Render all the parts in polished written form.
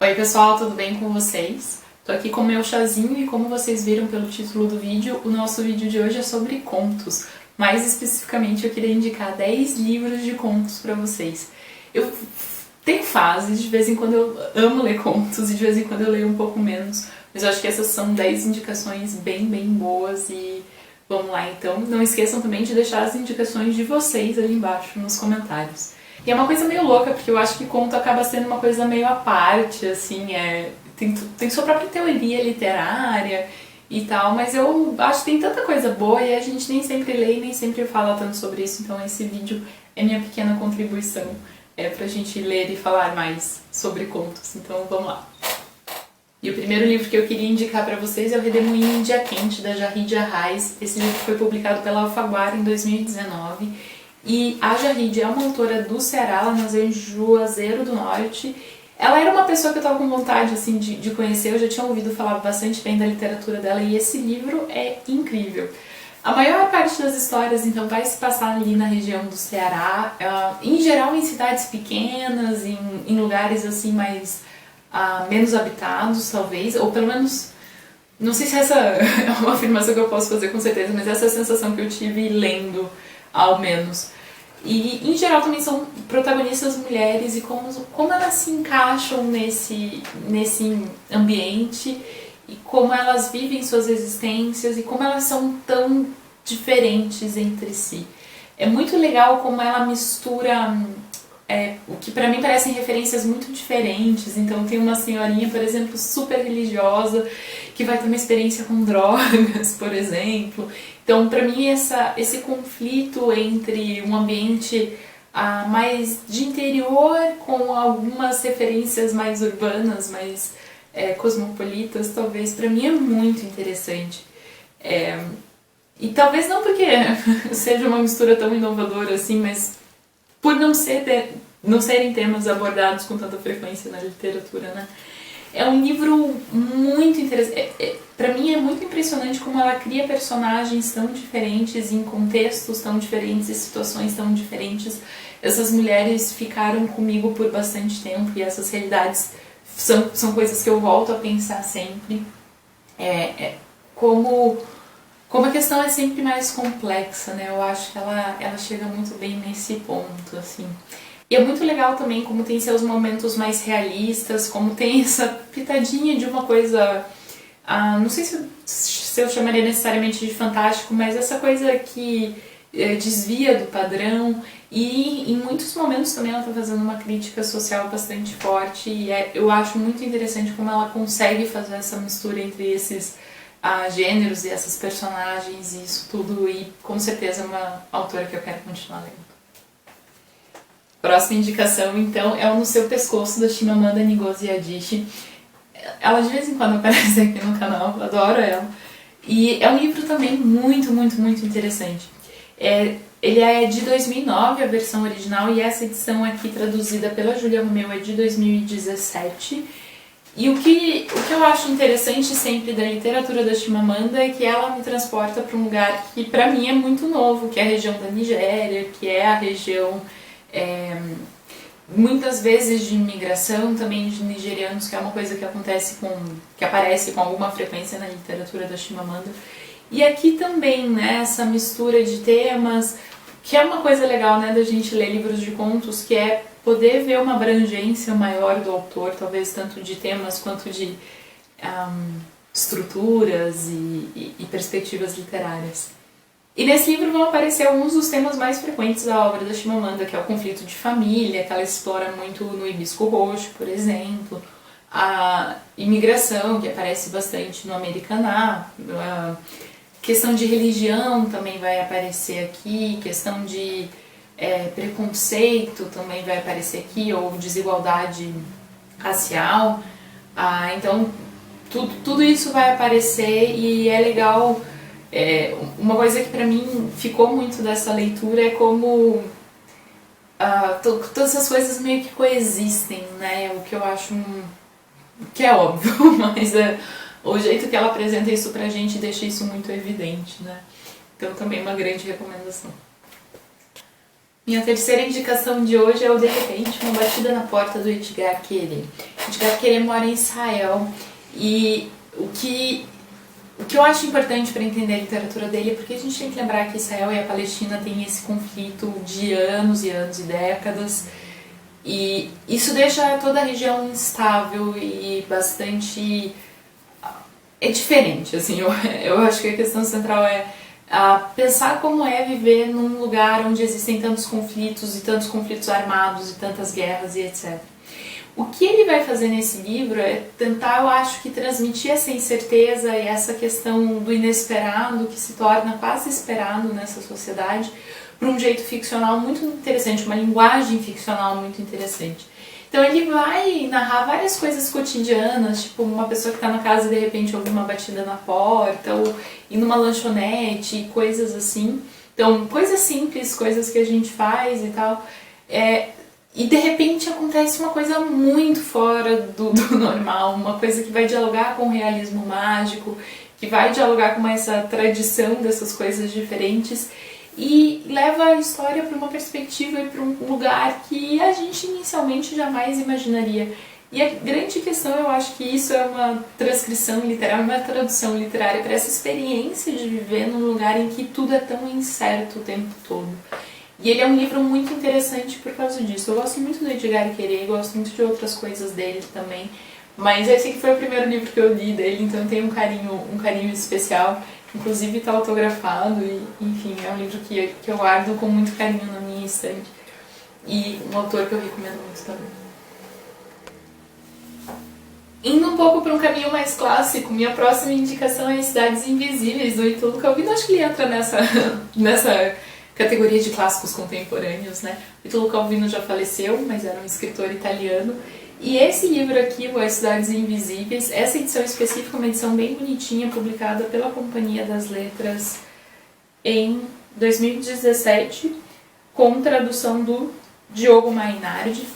Oi pessoal, tudo bem com vocês? Tô aqui com o meu chazinho e como vocês viram pelo título do vídeo, o nosso vídeo de hoje é sobre contos. Mais especificamente eu queria indicar 10 livros de contos pra vocês. Eu tenho fases, de vez em quando eu amo ler contos e de vez em quando eu leio um pouco menos, mas eu acho que essas são 10 indicações bem boas e vamos lá então. Não esqueçam também de deixar as indicações de vocês ali embaixo nos comentários. E é uma coisa meio louca, porque eu acho que conto acaba sendo uma coisa meio à parte, assim, tem sua própria teoria literária e tal, mas eu acho que tem tanta coisa boa e a gente nem sempre lê e nem sempre fala tanto sobre isso, então esse vídeo é minha pequena contribuição pra gente ler e falar mais sobre contos, então vamos lá. E o primeiro livro que eu queria indicar pra vocês é O Redemoinho em Dia Quente, da Jarid Arraes. Esse livro foi publicado pela Alfaguara em 2019. E a Jarid é uma autora do Ceará, ela nasceu em Juazeiro do Norte. Ela era uma pessoa que eu estava com vontade assim, de conhecer, eu já tinha ouvido falar bastante bem da literatura dela e esse livro é incrível. A maior parte das histórias então vai se passar ali na região do Ceará, em geral em cidades pequenas, em lugares assim mais menos habitados talvez, ou pelo menos, não sei se essa é uma afirmação que eu posso fazer com certeza, mas essa é a sensação que eu tive lendo ao menos. E em geral também são protagonistas mulheres e como elas se encaixam nesse ambiente e como elas vivem suas existências e como elas são tão diferentes entre si. É muito legal como ela mistura o que pra mim parecem referências muito diferentes. Então tem uma senhorinha, por exemplo, super religiosa que vai ter uma experiência com drogas, por exemplo. Então, pra mim, esse conflito entre um ambiente mais de interior com algumas referências mais urbanas, mais cosmopolitas, talvez, pra mim é muito interessante. E talvez não porque seja uma mistura tão inovadora assim, mas por não serem temas abordados com tanta frequência na literatura, né? É um livro muito interessante. Pra mim é muito impressionante como ela cria personagens tão diferentes, em contextos tão diferentes e situações tão diferentes. Essas mulheres ficaram comigo por bastante tempo e essas realidades são coisas que eu volto a pensar sempre. Como a questão é sempre mais complexa, né? Eu acho que ela chega muito bem nesse ponto, assim. E é muito legal também como tem seus momentos mais realistas, como tem essa pitadinha de uma coisa, não sei se eu chamaria necessariamente de fantástico, mas essa coisa que desvia do padrão e em muitos momentos também ela está fazendo uma crítica social bastante forte e eu acho muito interessante como ela consegue fazer essa mistura entre esses gêneros e essas personagens e isso tudo e com certeza é uma autora que eu quero continuar lendo. Próxima indicação, então, é o No Seu Pescoço, da Chimamanda Ngozi Adichie. Ela de vez em quando aparece aqui no canal, eu adoro ela. E é um livro também muito interessante. Ele é de 2009, a versão original, e essa edição aqui, traduzida pela Júlia Romeu, é de 2017. E o que eu acho interessante sempre da literatura da Chimamanda é que ela me transporta para um lugar que pra mim é muito novo, que é a região da Nigéria, que é a região muitas vezes de imigração também de nigerianos, que é uma coisa que aparece com alguma frequência na literatura da Chimamanda. E aqui também, né, essa mistura de temas, que é uma coisa legal, né, da gente ler livros de contos, que é poder ver uma abrangência maior do autor, talvez tanto de temas quanto de estruturas e perspectivas literárias. E nesse livro vão aparecer alguns dos temas mais frequentes da obra da Chimamanda, que é o conflito de família, que ela explora muito no Hibisco Roxo, por exemplo, a imigração, que aparece bastante no Americaná, a questão de religião também vai aparecer aqui, questão de preconceito também vai aparecer aqui, ou desigualdade racial. Então, tudo isso vai aparecer e é legal. Uma coisa que pra mim ficou muito dessa leitura é como todas essas coisas meio que coexistem, né? O que eu acho que é óbvio, mas o jeito que ela apresenta isso pra gente deixa isso muito evidente, né? Então também uma grande recomendação. Minha terceira indicação de hoje é o De Repente, Uma Batida na Porta, do Edgar Querê. Edgar Querê mora em Israel e o que eu acho importante para entender a literatura dele é porque a gente tem que lembrar que Israel e a Palestina têm esse conflito de anos e anos e décadas, e isso deixa toda a região instável e bastante... é diferente, assim, eu acho que a questão central é pensar como é viver num lugar onde existem tantos conflitos armados e tantas guerras e etc. O que ele vai fazer nesse livro é tentar, eu acho que, transmitir essa incerteza e essa questão do inesperado que se torna quase esperado nessa sociedade por um jeito ficcional muito interessante, uma linguagem ficcional muito interessante. Então ele vai narrar várias coisas cotidianas, tipo uma pessoa que está na casa e de repente ouve uma batida na porta, ou ir numa lanchonete, coisas assim. Então, coisas simples, coisas que a gente faz e tal. E de repente acontece uma coisa muito fora do normal, uma coisa que vai dialogar com o realismo mágico, que vai dialogar com essa tradição dessas coisas diferentes e leva a história para uma perspectiva e para um lugar que a gente inicialmente jamais imaginaria. E a grande questão, eu acho que isso é uma transcrição literária, uma tradução literária para essa experiência de viver num lugar em que tudo é tão incerto o tempo todo. E ele é um livro muito interessante por causa disso. Eu gosto muito do Edgar Querê, gosto muito de outras coisas dele também, mas esse aqui foi o primeiro livro que eu li dele, então tem um carinho especial. Inclusive está autografado e, enfim, é um livro que eu guardo com muito carinho na minha estante. E um autor que eu recomendo muito também. Indo um pouco para um caminho mais clássico, minha próxima indicação é Cidades Invisíveis, do Italo Calvino. Acho que ele entra nessa categoria de clássicos contemporâneos, né? O Italo Calvino já faleceu, mas era um escritor italiano. E esse livro aqui, As Cidades Invisíveis, essa edição específica é uma edição bem bonitinha, publicada pela Companhia das Letras em 2017, com tradução do Diogo Mainardi.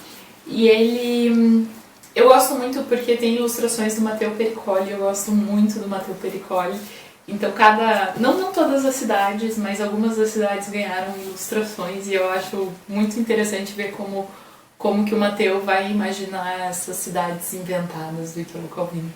E eu gosto muito porque tem ilustrações do Matteo Pericoli, eu gosto muito do Matteo Pericoli. Então não todas as cidades, mas algumas das cidades ganharam ilustrações e eu acho muito interessante ver como que o Matteo vai imaginar essas cidades inventadas do Italo Calvino.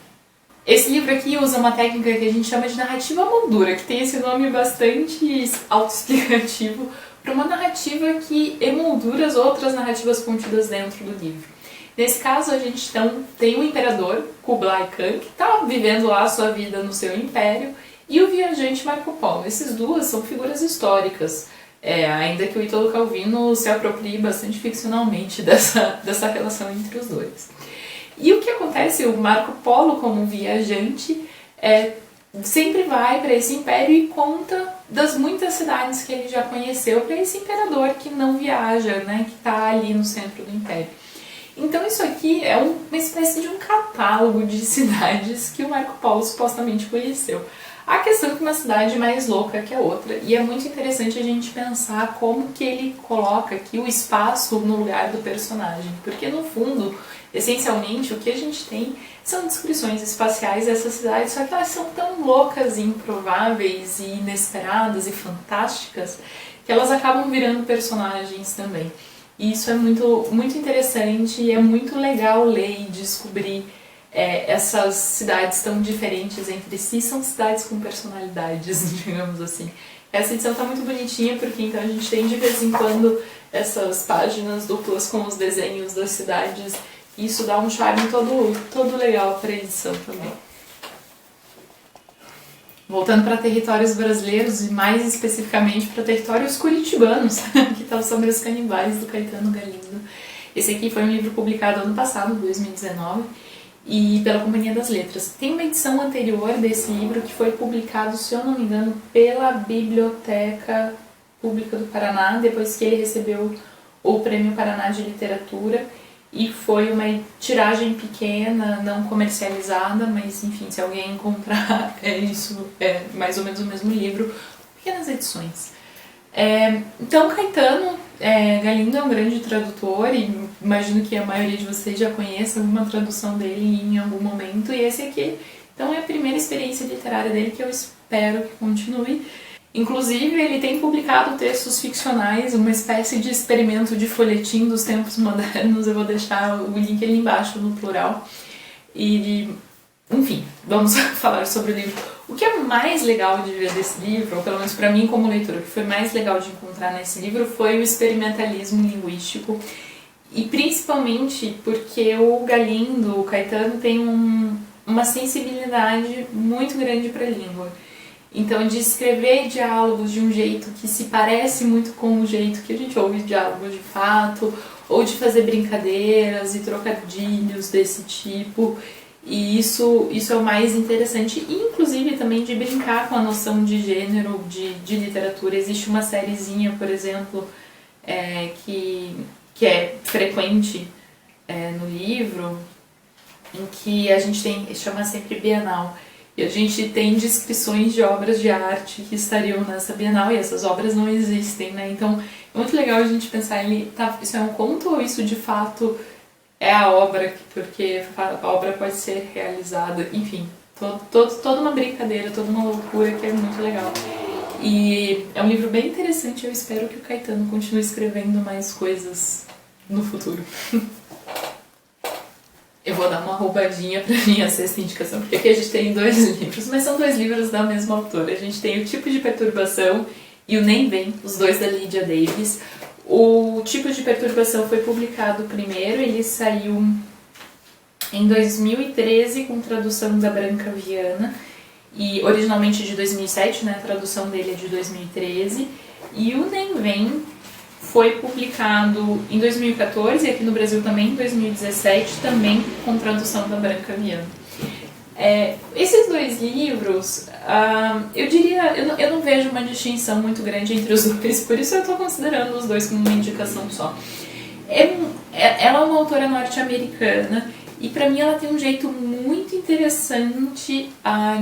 Esse livro aqui usa uma técnica que a gente chama de narrativa moldura, que tem esse nome bastante autoexplicativo para uma narrativa que emoldura as outras narrativas contidas dentro do livro. Nesse caso, a gente tem o imperador Kublai Khan, que está vivendo lá a sua vida no seu império, e o viajante Marco Polo. Esses duas são figuras históricas, ainda que o Italo Calvino se aproprie bastante ficcionalmente dessa relação entre os dois. E o que acontece? O Marco Polo, como viajante, sempre vai para esse império e conta das muitas cidades que ele já conheceu para esse imperador que não viaja, né, que está ali no centro do império. Então isso aqui é uma espécie de um catálogo de cidades que o Marco Polo supostamente conheceu. A questão é que uma cidade é mais louca que a outra, e é muito interessante a gente pensar como que ele coloca aqui o espaço no lugar do personagem, porque no fundo, essencialmente, o que a gente tem são descrições espaciais dessas cidades, só que elas são tão loucas e improváveis e inesperadas e fantásticas que elas acabam virando personagens também. E isso é muito, muito interessante e é muito legal ler e descobrir essas cidades tão diferentes entre si, são cidades com personalidades, digamos assim. Essa edição tá muito bonitinha porque então a gente tem de vez em quando essas páginas duplas com os desenhos das cidades e isso dá um charme todo legal para a edição também. Voltando para territórios brasileiros e mais especificamente para territórios curitibanos, que tá sobre os canibais do Caetano Galindo. Esse aqui foi um livro publicado ano passado, 2019, e pela Companhia das Letras. Tem uma edição anterior desse livro que foi publicado, se eu não me engano, pela Biblioteca Pública do Paraná, depois que ele recebeu o Prêmio Paraná de Literatura, e foi uma tiragem pequena, não comercializada, mas enfim, se alguém comprar, é mais ou menos o mesmo livro, pequenas edições. Então Caetano Galindo é um grande tradutor e imagino que a maioria de vocês já conheça alguma tradução dele em algum momento, e esse aqui então é a primeira experiência literária dele que eu espero que continue. Inclusive, ele tem publicado textos ficcionais, uma espécie de experimento de folhetim dos tempos modernos. Eu vou deixar o link ali embaixo no plural. E, enfim, vamos falar sobre o livro. O que é mais legal de ver desse livro, ou pelo menos para mim como leitora, o que foi mais legal de encontrar nesse livro foi o experimentalismo linguístico. E principalmente porque o Galindo, o Caetano, tem uma sensibilidade muito grande para a língua. Então, de escrever diálogos de um jeito que se parece muito com o jeito que a gente ouve diálogos de fato, ou de fazer brincadeiras e trocadilhos desse tipo, e isso é o mais interessante, inclusive também de brincar com a noção de gênero, de literatura. Existe uma sériezinha, por exemplo, que é frequente no livro, em que a gente tem, chama sempre Bienal, e a gente tem descrições de obras de arte que estariam nessa Bienal, e essas obras não existem, né? Então é muito legal a gente pensar, isso é um conto ou isso de fato é a obra, porque a obra pode ser realizada, enfim, toda uma brincadeira, toda uma loucura que é muito legal. E é um livro bem interessante, eu espero que o Caetano continue escrevendo mais coisas no futuro. Eu vou dar uma roubadinha pra minha sexta indicação, porque aqui a gente tem 2 livros, mas são 2 livros da mesma autora. A gente tem O Tipo de Perturbação e o Nem Vem, os 2 da Lydia Davis. O Tipo de Perturbação foi publicado primeiro, ele saiu em 2013 com tradução da Branca Viana, e originalmente de 2007, né? A tradução dele é de 2013. E o Nem Vem foi publicado em 2014 e aqui no Brasil também em 2017, também com tradução da Branca Viana. Esses 2 livros, eu diria, eu não vejo uma distinção muito grande entre os 2, por isso eu estou considerando os 2 como uma indicação só. Ela é uma autora norte-americana e para mim ela tem um jeito muito interessante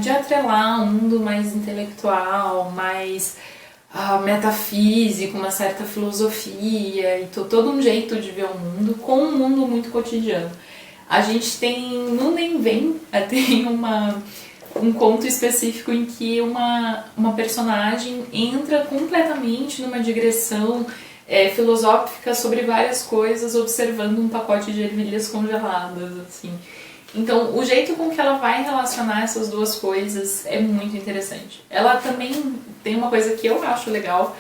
de atrelar um mundo mais intelectual, mais metafísico, uma certa filosofia e todo um jeito de ver o mundo com um mundo muito cotidiano. A gente tem, no Nem Vem, tem um conto específico em que uma personagem entra completamente numa digressão filosófica sobre várias coisas, observando um pacote de ervilhas congeladas, assim. Então, o jeito com que ela vai relacionar essas 2 coisas é muito interessante. Ela também tem uma coisa que eu acho legal,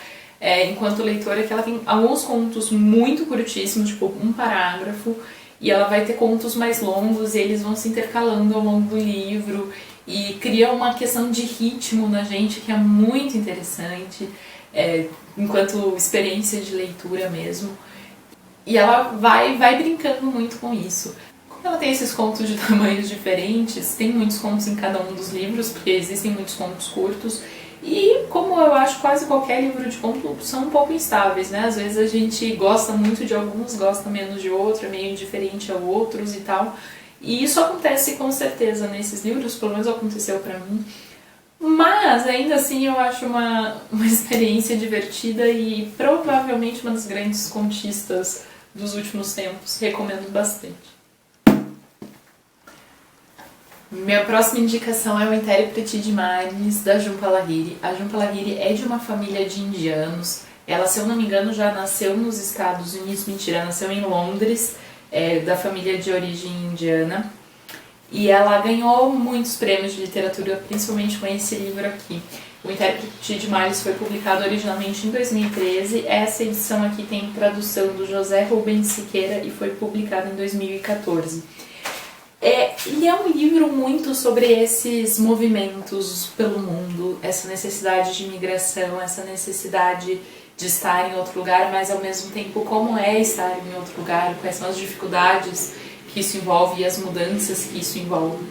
enquanto leitora, que ela tem alguns contos muito curtíssimos, tipo um parágrafo, e ela vai ter contos mais longos e eles vão se intercalando ao longo do livro e cria uma questão de ritmo na gente que é muito interessante, enquanto experiência de leitura mesmo. E ela vai brincando muito com isso. Como ela tem esses contos de tamanhos diferentes, tem muitos contos em cada um dos livros, porque existem muitos contos curtos, e como eu acho quase qualquer livro de conto são um pouco instáveis, né? Às vezes a gente gosta muito de alguns, gosta menos de outro, é meio indiferente a outros e tal. E isso acontece com certeza nesses livros, pelo menos aconteceu pra mim. Mas ainda assim eu acho uma experiência divertida e provavelmente uma das grandes conquistas dos últimos tempos. Recomendo bastante. Minha próxima indicação é o Intérprete de Mares, da Jhumpa Lahiri. A Jhumpa Lahiri é de uma família de indianos. Ela, se eu não me engano, já nasceu nos Estados Unidos. Mentira, nasceu em Londres, da família de origem indiana. E ela ganhou muitos prêmios de literatura, principalmente com esse livro aqui. O Intérprete de Mares foi publicado originalmente em 2013. Essa edição aqui tem tradução do José Rubens Siqueira e foi publicado em 2014. Ele é um livro muito sobre esses movimentos pelo mundo, essa necessidade de migração, essa necessidade de estar em outro lugar, mas ao mesmo tempo como é estar em outro lugar, quais são as dificuldades que isso envolve e as mudanças que isso envolve.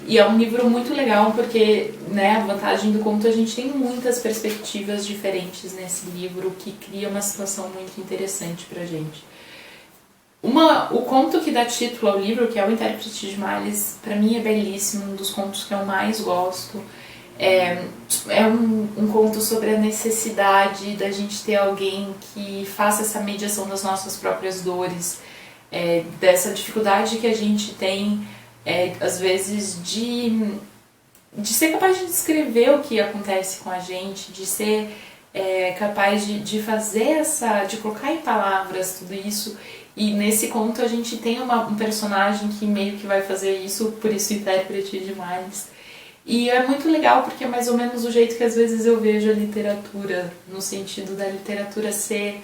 E é um livro muito legal porque, né, a vantagem do conto, a gente tem muitas perspectivas diferentes nesse livro que cria uma situação muito interessante pra gente. O conto que dá título ao livro, que é o Intérprete de Mares, pra mim é belíssimo, um dos contos que eu mais gosto. É um conto sobre a necessidade da gente ter alguém que faça essa mediação das nossas próprias dores, dessa dificuldade que a gente tem, às vezes, de ser capaz de descrever o que acontece com a gente, de ser capaz de fazer de colocar em palavras tudo isso. E nesse conto a gente tem um personagem que meio que vai fazer isso, por isso intérprete demais. E é muito legal porque é mais ou menos o jeito que às vezes eu vejo a literatura, no sentido da literatura ser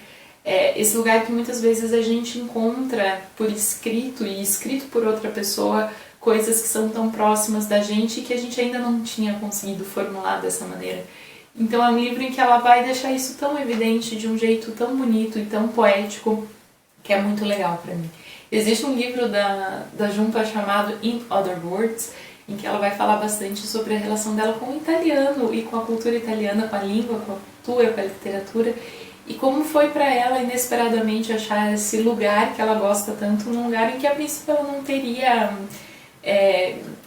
esse lugar que muitas vezes a gente encontra por escrito e escrito por outra pessoa coisas que são tão próximas da gente e que a gente ainda não tinha conseguido formular dessa maneira. Então é um livro em que ela vai deixar isso tão evidente, de um jeito tão bonito e tão poético, que é muito legal pra mim. Existe um livro da Jhumpa chamado In Other Words, em que ela vai falar bastante sobre a relação dela com o italiano e com a cultura italiana, com a língua, com a cultura, com a literatura, e como foi pra ela inesperadamente achar esse lugar que ela gosta tanto, num lugar em que a princípio ela não teria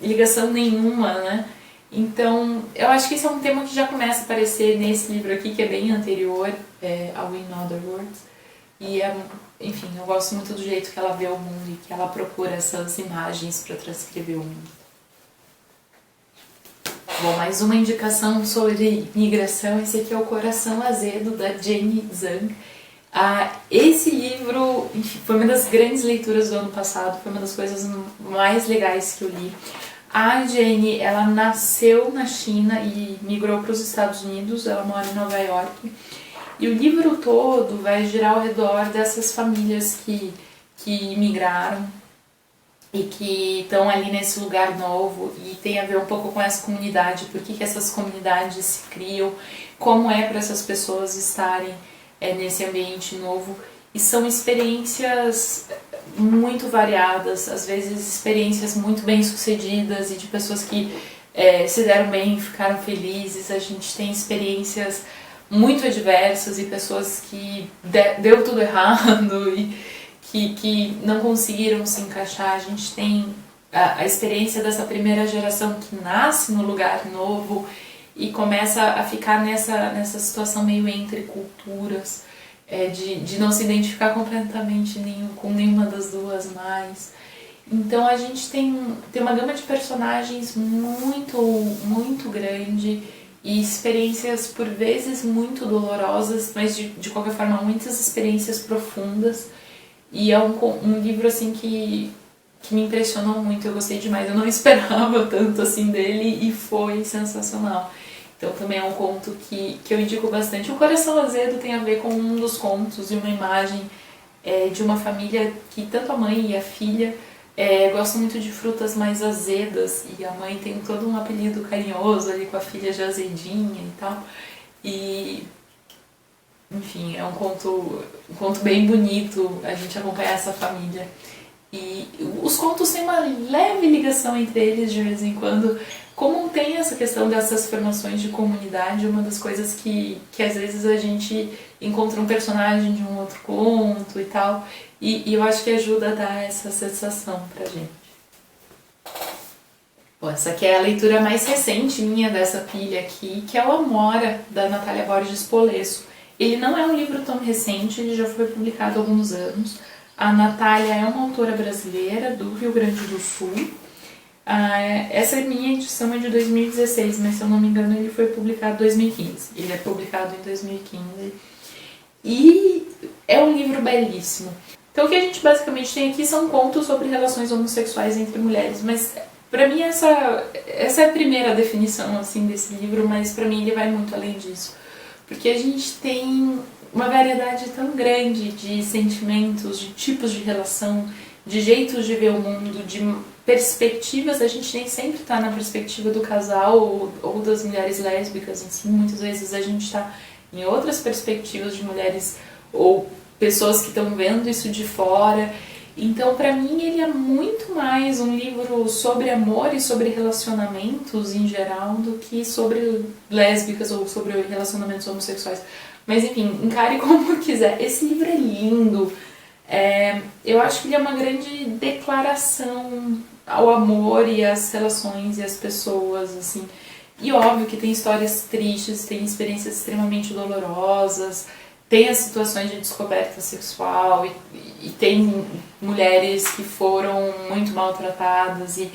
ligação nenhuma, né? Então, eu acho que esse é um tema que já começa a aparecer nesse livro aqui, que é bem anterior ao In Other Words. E, enfim, eu gosto muito do jeito que ela vê o mundo e que ela procura essas imagens para transcrever o mundo. Bom, mais uma indicação sobre migração. Esse aqui é O Coração Azedo, da Jenny Zhang. Esse livro, enfim, foi uma das grandes leituras do ano passado, foi uma das coisas mais legais que eu li. A Jenny, ela nasceu na China e migrou para os Estados Unidos, ela mora em Nova York. E o livro todo vai girar ao redor dessas famílias que migraram e que estão ali nesse lugar novo, e tem a ver um pouco com essa comunidade, por que essas comunidades se criam, como é para essas pessoas estarem nesse ambiente novo. E são experiências muito variadas, às vezes experiências muito bem sucedidas e de pessoas que se deram bem, ficaram felizes. A gente tem experiências muito adversas e pessoas que deu tudo errado e que não conseguiram se encaixar. A gente tem a experiência dessa primeira geração que nasce no lugar novo e começa a ficar nessa situação meio entre culturas, de não se identificar completamente com nenhuma das duas mais. Então a gente tem uma gama de personagens muito, muito grande e experiências por vezes muito dolorosas, mas de qualquer forma muitas experiências profundas. E é um livro assim que me impressionou muito, eu gostei demais, eu não esperava tanto assim dele e foi sensacional. Então também é um conto que eu indico bastante. O Coração Azedo tem a ver com um dos contos e uma imagem de uma família que tanto a mãe e a filha gostam muito de frutas mais azedas, e a mãe tem todo um apelido carinhoso ali com a filha de azedinha e tal. E enfim, é um conto bem bonito a gente acompanhar essa família. E os contos têm uma leve ligação entre eles de vez em quando. Como tem essa questão dessas formações de comunidade, uma das coisas que às vezes a gente encontra um personagem de um outro conto e tal, e eu acho que ajuda a dar essa sensação pra gente. Bom, essa aqui é a leitura mais recente minha dessa pilha aqui, que é o Amora, da Natália Borges Polesso. Ele não é um livro tão recente, ele já foi publicado há alguns anos. A Natália é uma autora brasileira do Rio Grande do Sul. Essa minha edição é de 2016, mas se eu não me engano ele foi publicado em 2015. Ele é publicado em 2015. E é um livro belíssimo. Então o que a gente basicamente tem aqui são contos sobre relações homossexuais entre mulheres, mas pra mim essa é a primeira definição assim desse livro, mas pra mim ele vai muito além disso. Porque a gente tem uma variedade tão grande de sentimentos, de tipos de relação, de jeitos de ver o mundo, de perspectivas. A gente nem sempre está na perspectiva do casal ou das mulheres lésbicas em si. Muitas vezes a gente está em outras perspectivas de mulheres ou pessoas que estão vendo isso de fora. Então, para mim, ele é muito mais um livro sobre amor e sobre relacionamentos em geral do que sobre lésbicas ou sobre relacionamentos homossexuais. Mas, enfim, encare como quiser. Esse livro é lindo. Eu acho que ele é uma grande declaração ao amor e às relações e às pessoas, assim. E óbvio que tem histórias tristes, tem experiências extremamente dolorosas, tem as situações de descoberta sexual e tem mulheres que foram muito maltratadas e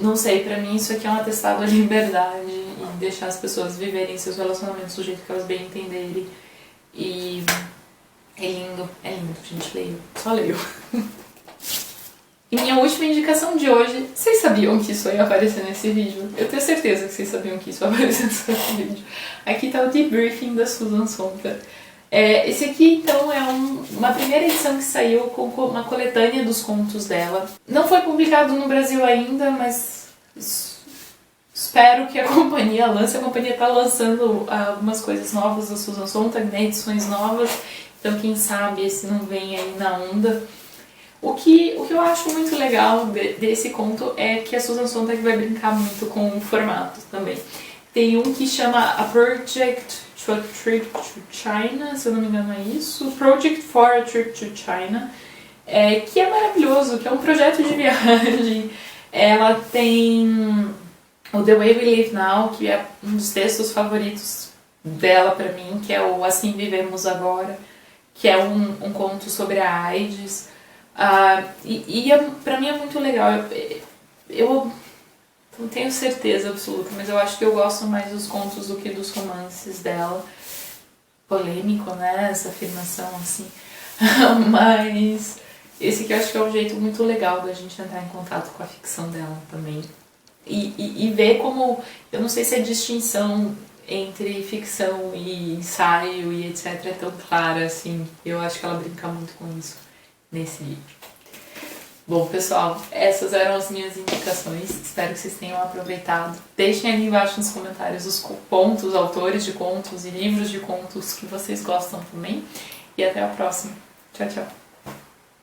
não sei, pra mim isso aqui é um atestado à liberdade e deixar as pessoas viverem seus relacionamentos do jeito que elas bem entenderem. E é lindo, gente, leio, só leio. E minha última indicação de hoje, vocês sabiam que isso ia aparecer nesse vídeo? Eu tenho certeza que vocês sabiam que isso ia aparecer nesse vídeo. Aqui tá o debriefing da Susan Sontag. Esse aqui, então, é uma primeira edição que saiu com uma coletânea dos contos dela. Não foi publicado no Brasil ainda, mas espero que a companhia lance. A companhia está lançando algumas coisas novas da Susan Sontag, né, edições novas. Então, quem sabe esse não vem aí na onda. O que eu acho muito legal desse conto é que a Susan Sontag vai brincar muito com o formato também. Tem um que chama A Project to a Trip to China, se eu não me engano é isso, Project for a Trip to China, que é maravilhoso, que é um projeto de viagem. Ela tem o The Way We Live Now, que é um dos textos favoritos dela pra mim, que é o Assim Vivemos Agora, que é um conto sobre a AIDS. Pra mim é muito legal. Eu não tenho certeza absoluta, mas eu acho que eu gosto mais dos contos do que dos romances dela. Polêmico, né? Essa afirmação assim. Mas esse aqui eu acho que é um jeito muito legal da gente entrar em contato com a ficção dela também. E ver como, eu não sei se a distinção entre ficção e ensaio e etc é tão clara assim. Eu acho que ela brinca muito com isso nesse vídeo. Bom, pessoal, essas eram as minhas indicações. Espero que vocês tenham aproveitado. Deixem ali embaixo nos comentários os contos, autores de contos e livros de contos que vocês gostam também. E até a próxima. Tchau, tchau.